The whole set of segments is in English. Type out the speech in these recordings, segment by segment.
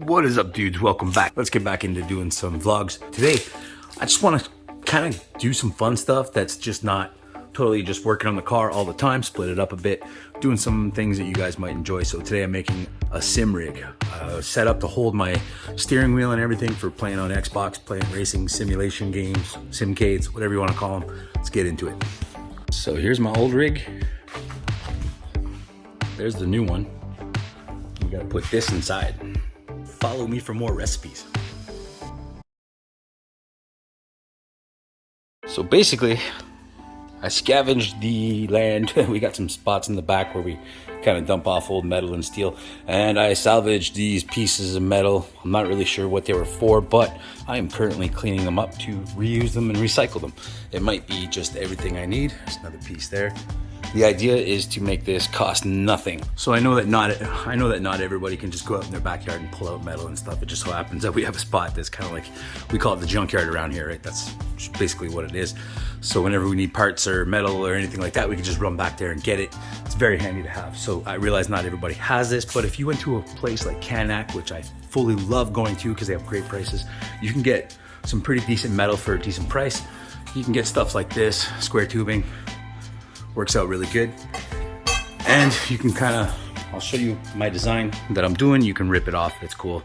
What is up, dudes? Welcome back. Let's get back into doing some vlogs. Today, I just want to kind of do some fun stuff that's just not totally just working on the car all the time, split it up a bit, doing some things that you guys might enjoy. So today I'm making a sim rig, set up to hold my steering wheel and everything for playing on Xbox, playing racing simulation games, simcades, whatever you want to call them. Let's get into it. So here's my old rig. There's the new one. We gotta put this inside. Follow me for more recipes. So basically, I scavenged the land. We got some spots in the back where we kind of dump off old metal and steel, and I salvaged these pieces of metal. I'm not really sure what they were for, but I am currently cleaning them up to reuse them and recycle them. It might be just everything I need. There's another piece there. The idea is to make this cost nothing. So I know that not everybody can just go out in their backyard and pull out metal and stuff. It just so happens that we have a spot that's kind of like, we call it the junkyard around here, right? That's basically what it is. So whenever we need parts or metal or anything like that, we can just run back there and get it. It's very handy to have. So I realize not everybody has this, but if you went to a place like Canak, which I fully love going to because they have great prices, you can get some pretty decent metal for a decent price. You can get stuff like this, square tubing. Works out really good. And you can kind of, I'll show you my design that I'm doing. You can rip it off, it's cool.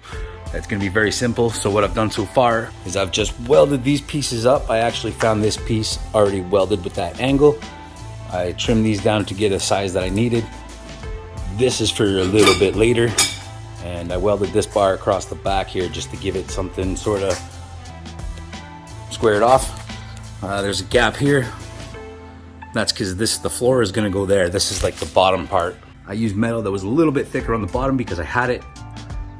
It's gonna be very simple. So what I've done so far is I've just welded these pieces up. I actually found this piece already welded with that angle. I trimmed these down to get a size that I needed. This is for a little bit later. And I welded this bar across the back here just to give it something sort of squared off. There's a gap here. That's because the floor is gonna go there. This is like the bottom part. I used metal that was a little bit thicker on the bottom because I had it.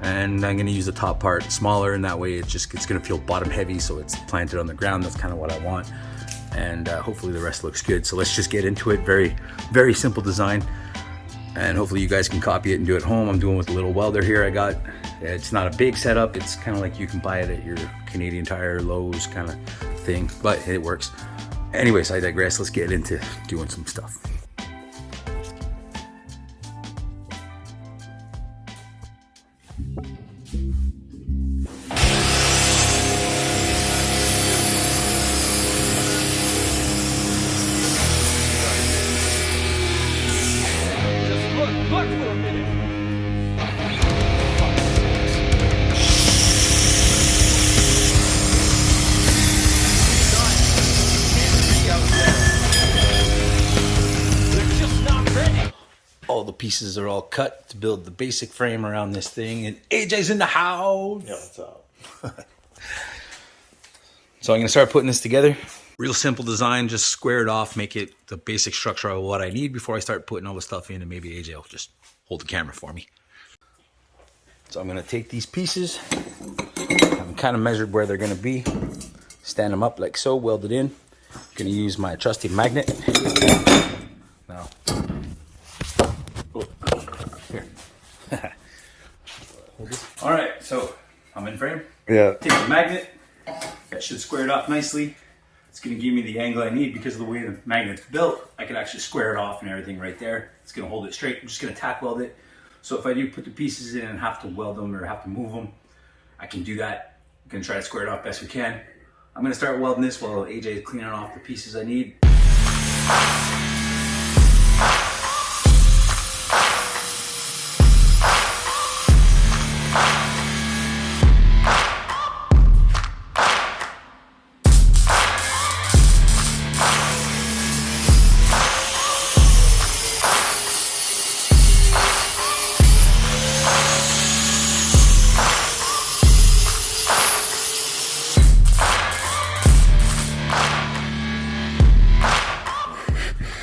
And I'm gonna use the top part smaller, and that way it's gonna feel bottom heavy, so it's planted on the ground. That's kind of what I want. And hopefully the rest looks good. So let's just get into it. Very, very simple design. And hopefully you guys can copy it and do it at home. I'm doing with a little welder here I got. It's not a big setup. It's kind of like you can buy it at your Canadian Tire, Lowe's kind of thing, but it works. Anyways, I digress. Let's get into doing some stuff. Just look for a minute. All the pieces are all cut to build the basic frame around this thing, and AJ's in the house. Yeah, what's up? So I'm gonna start putting this together. Real simple design, just square it off, make it the basic structure of what I need before I start putting all the stuff in, and maybe AJ will just hold the camera for me. So I'm gonna take these pieces, I've kind of measured where they're gonna be, stand them up like so, weld it in. I'm gonna use my trusty magnet. Now, here. All right, so I'm in frame. Yeah. Take the magnet. That should square it off nicely. It's gonna give me the angle I need because of the way the magnet's built. I can actually square it off and everything right there. It's gonna hold it straight. I'm just gonna tack weld it. So if I do put the pieces in and have to weld them or have to move them, I can do that. I'm gonna try to square it off best we can. I'm gonna start welding this while AJ is cleaning off the pieces I need.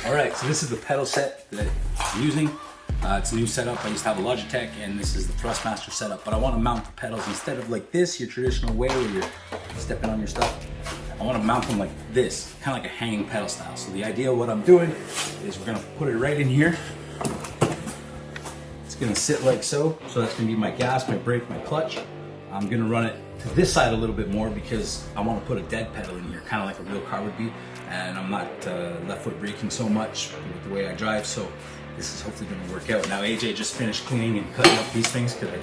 Alright, so this is the pedal set that I'm using. It's a new setup. I used to have a Logitech, and this is the thrustmaster setup. But I want to mount the pedals instead of like this, your traditional way where you're stepping on your stuff. I want to mount them like this, kind of like a hanging pedal style. So the idea of what I'm doing is we're going to put it right in here. It's going to sit like so. So that's going to be my gas, my brake, my clutch. I'm going to run it to this side a little bit more because I want to put a dead pedal in here, kind of like a real car would be. And I'm not left foot braking so much with the way I drive, so this is hopefully going to work out. Now AJ just finished cleaning and cutting up these things because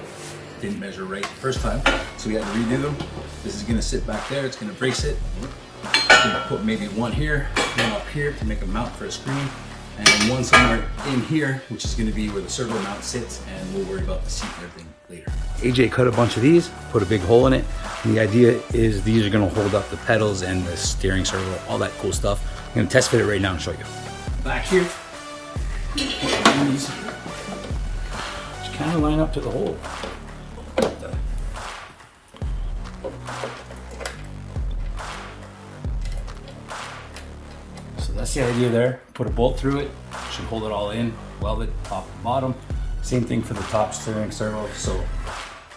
didn't measure right the first time, so we had to redo them. This is gonna sit back there, it's gonna brace it. I'm gonna put maybe one here, one up here to make a mount for a screen, and one somewhere in here, which is gonna be where the servo mount sits, and we'll worry about the seat and everything later. AJ cut a bunch of these, put a big hole in it. And the idea is these are gonna hold up the pedals and the steering servo, all that cool stuff. I'm gonna test fit it right now and show you. Back here, these just kind of line up to the hole. So that's the idea there. Put a bolt through it, should hold it all in, welded top and bottom. Same thing for the top steering servo. So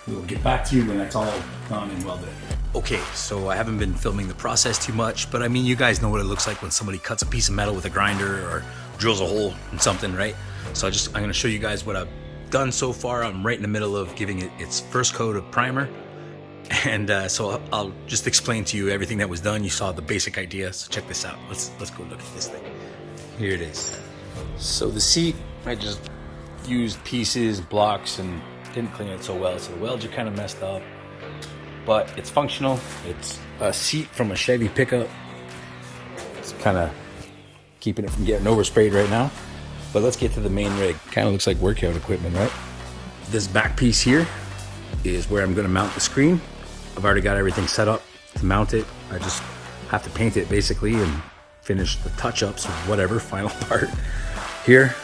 we'll get back to you when that's all done and welded. Okay, so I haven't been filming the process too much, but I mean, you guys know what it looks like when somebody cuts a piece of metal with a grinder or drills a hole in something, right? So I'm gonna show you guys what I've done so far. I'm right in the middle of giving it its first coat of primer. And so I'll just explain to you everything that was done. You saw the basic idea, so check this out. Let's go look at this thing. Here it is. So the seat, I just used pieces, blocks, and didn't clean it so well, so the welds are kind of messed up. But it's functional. It's a seat from a Chevy pickup. It's kind of keeping it from getting oversprayed right now. But let's get to the main rig. Kind of looks like workout equipment, right? This back piece here is where I'm gonna mount the screen. I've already got everything set up to mount it. I just have to paint it basically and finish the touch-ups or whatever, final part. Here,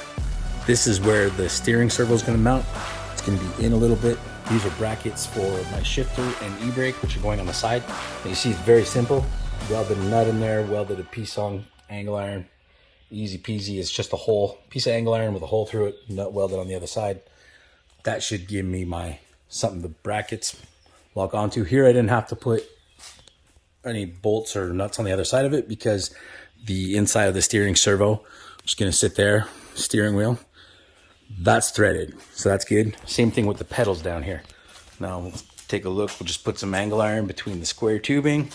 this is where the steering servo is gonna mount. It's gonna be in a little bit. These are brackets for my shifter and e-brake, which are going on the side. And you see it's very simple. Welded a nut in there, welded a piece on angle iron. Easy peasy, it's just a hole, piece of angle iron with a hole through it, nut welded on the other side. That should give me something the brackets lock onto. Here I didn't have to put any bolts or nuts on the other side of it because the inside of the steering servo is gonna sit there, steering wheel. That's threaded, so that's good. Same thing with the pedals down here. Now we'll take a look. We'll just put some angle iron between the square tubing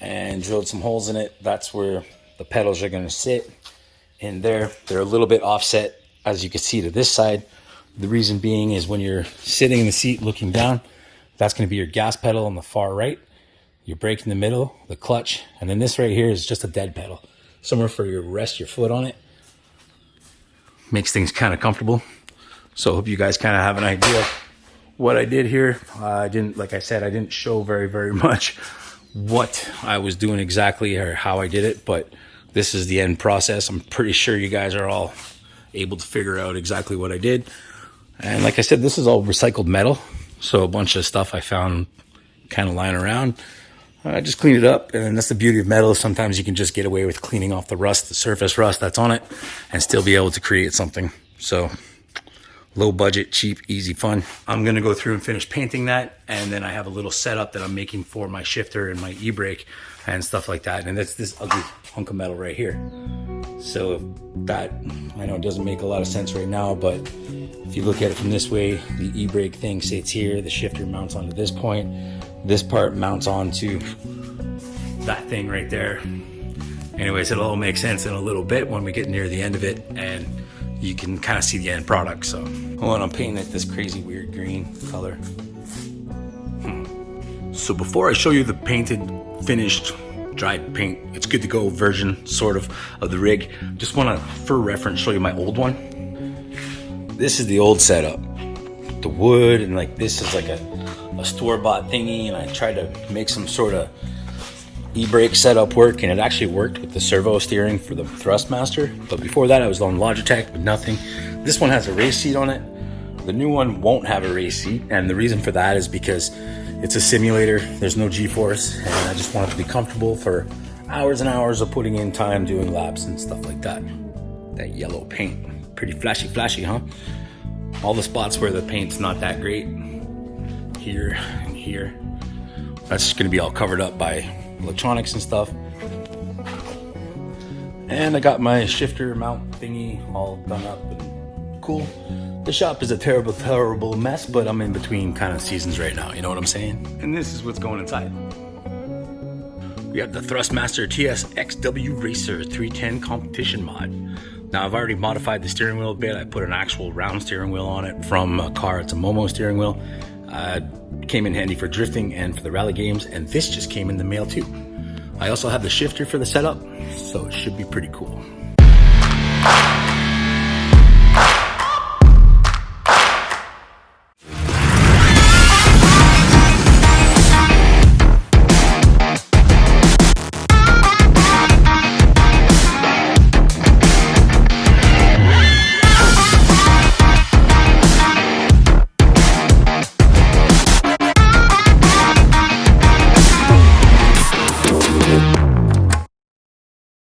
and drilled some holes in it. That's where the pedals are gonna sit in there. They're a little bit offset, as you can see, to this side. The reason being is when you're sitting in the seat looking down, that's gonna be your gas pedal on the far right, your brake in the middle, the clutch, and then this right here is just a dead pedal. Somewhere for you to rest your foot on it. Makes things kind of comfortable. So I hope you guys kind of have an idea what I did here. Like I said, I didn't show very much what I was doing exactly or how I did it, but this is the end process. I'm pretty sure you guys are all able to figure out exactly what I did. And like I said, this is all recycled metal. So a bunch of stuff I found kind of lying around. I just cleaned it up, and that's the beauty of metal. Sometimes you can just get away with cleaning off the rust, the surface rust that's on it, and still be able to create something. So low budget, cheap, easy, fun. I'm gonna go through and finish painting that, and then I have a little setup that I'm making for my shifter and my e-brake and stuff like that. And that's this ugly hunk of metal right here. So that, I know it doesn't make a lot of sense right now, but if you look at it from this way, the e-brake thing sits here, the shifter mounts onto this point, this part mounts onto that thing right there. Anyways, it'll all make sense in a little bit when we get near the end of it, and you can kind of see the end product. So I'm painting it this crazy weird green color. So before I show you the painted, finished, dried paint, it's good to go version sort of the rig, just want to, for reference, show you my old one. This is the old setup, the wood, and like this is like a store-bought thingy, and I tried to make some sort of e-brake setup work, and it actually worked with the servo steering for the thrustmaster. But before that I was on logitech with nothing. This one has a race seat on it. The new one won't have a race seat, and the reason for that is because it's a simulator. There's no G-force, and I just want it to be comfortable for hours and hours of putting in time doing laps and stuff like that. That yellow paint, pretty flashy, huh? All the spots where the paint's not that great, here and here, that's gonna be all covered up by electronics and stuff. And I got my shifter mount thingy all done up and cool. The shop is a terrible mess, but I'm in between kind of seasons right now, you know what I'm saying? And this is what's going inside. We have the Thrustmaster TSXW Racer 310 competition mod. Now I've already modified the steering wheel a bit. I put an actual round steering wheel on it from a car. It's a Momo steering wheel. Came in handy for drifting and for the rally games, and this just came in the mail too. I also have the shifter for the setup, so it should be pretty cool.